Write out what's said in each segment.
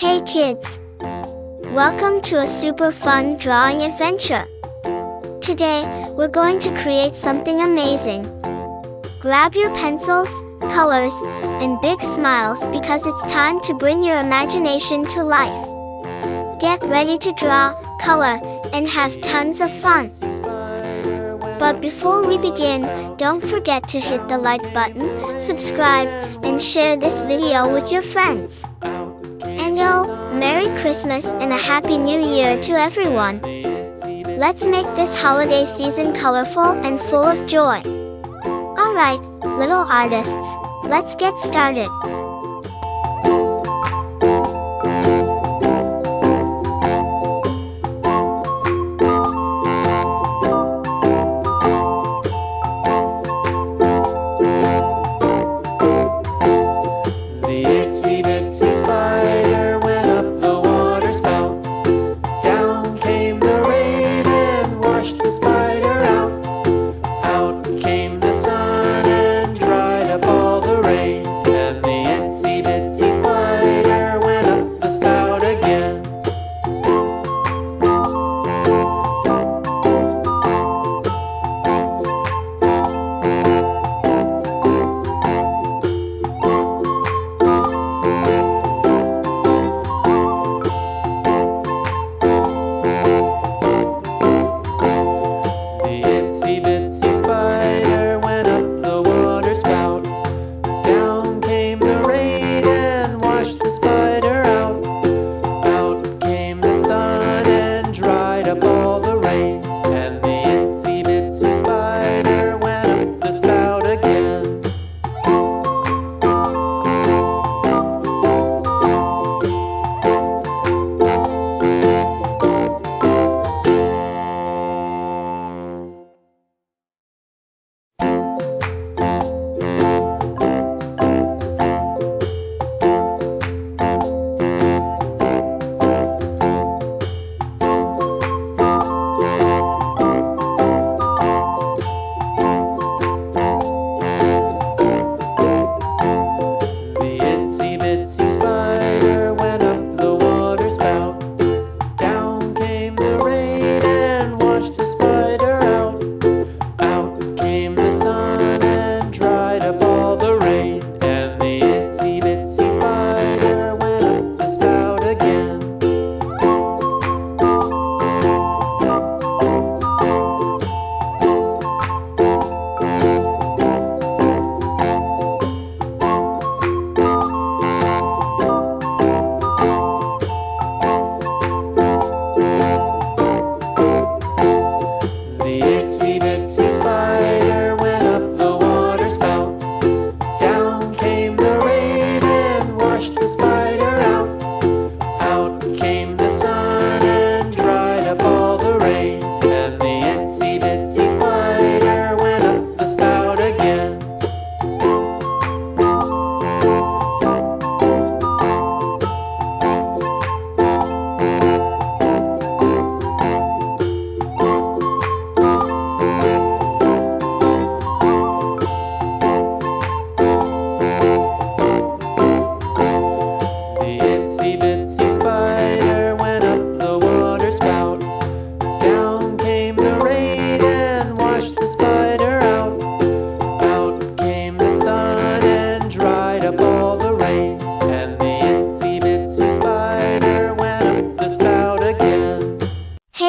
Hey kids! Welcome to a super fun drawing adventure. Today, we're going to create something amazing. Grab your pencils, colors, and big smiles because it's time to bring your imagination to life. Get ready to draw, color, and have tons of fun. But before we begin, don't forget to hit the like button, subscribe, and share this video with your friends. And Merry Christmas and a Happy New Year to everyone. Let's make this holiday season colorful and full of joy. Alright, little artists, let's get started.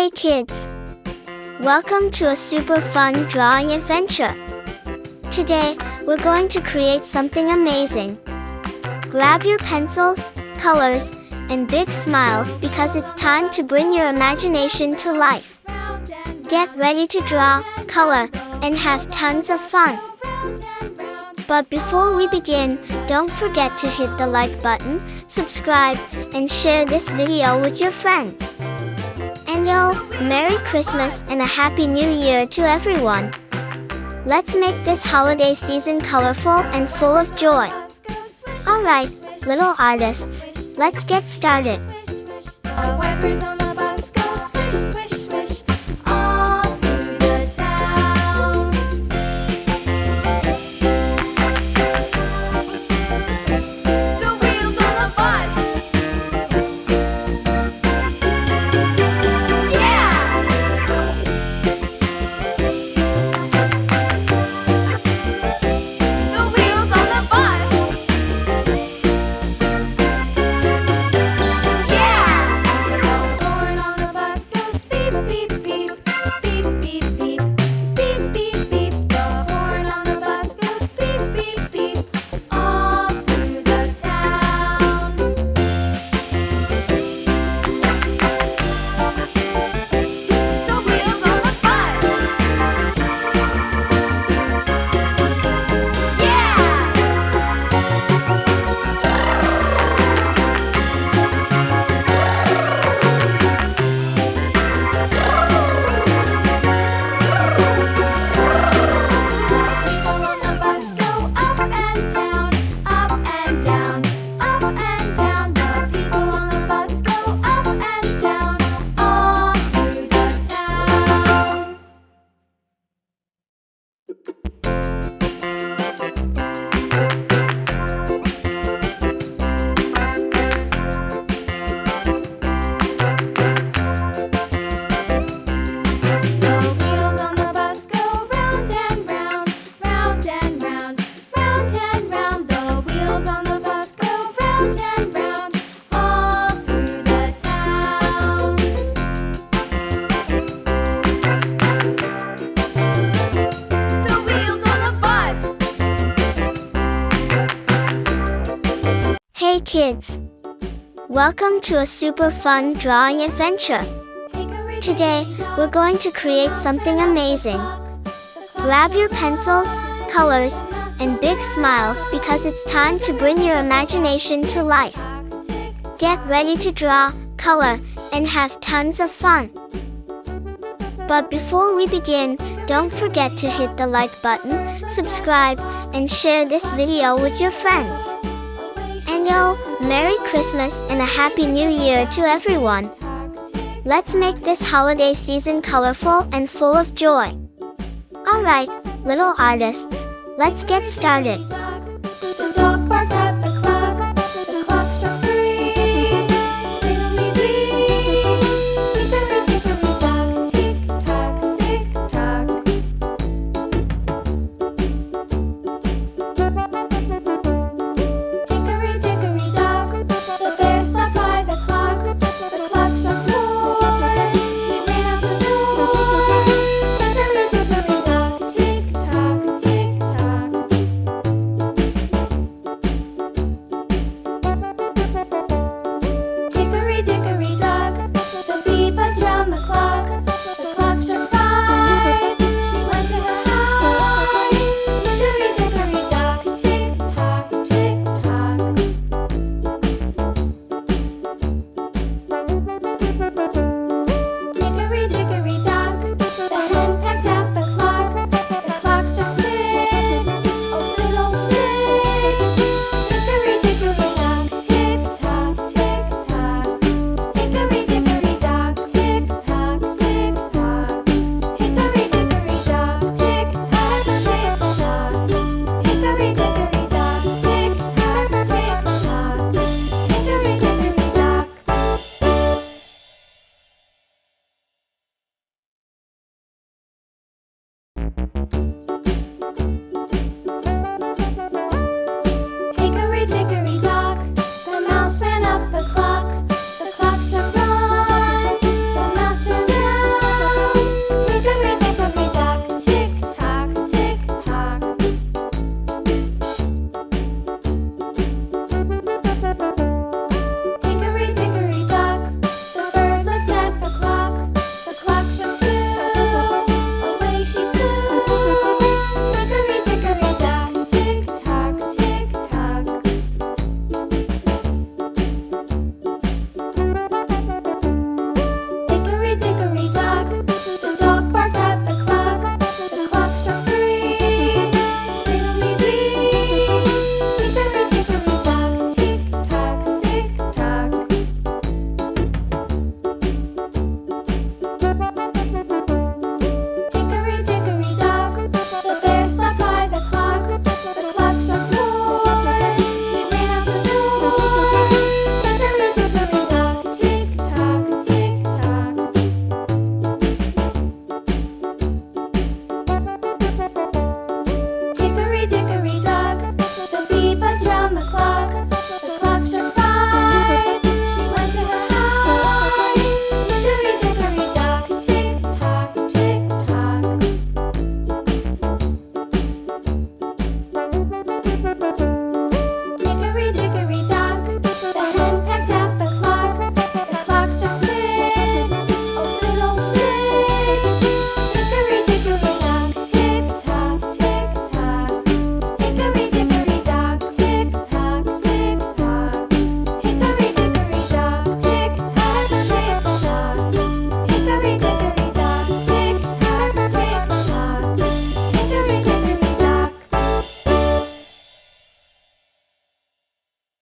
Hey kids! Welcome to a super fun drawing adventure. Today, we're going to create something amazing. Grab your pencils, colors, and big smiles because it's time to bring your imagination to life. Get ready to draw, color, and have tons of fun. But before we begin, don't forget to hit the like button, subscribe, and share this video with your friends. And Merry Christmas and a Happy New Year to everyone. Let's make this holiday season colorful and full of joy. Alright, little artists, let's get started. The wheels on the bus. kids! Welcome to a super fun drawing adventure. Today, we're going to create something amazing. Grab your pencils, colors, and big smiles because it's time to bring your imagination to life. Get ready to draw, color, and have tons of fun. But before we begin, don't forget to hit the like button, subscribe, and share this video with your friends. And Merry Christmas and a Happy New Year to everyone. Let's make this holiday season colorful and full of joy. Alright, little artists, let's get started.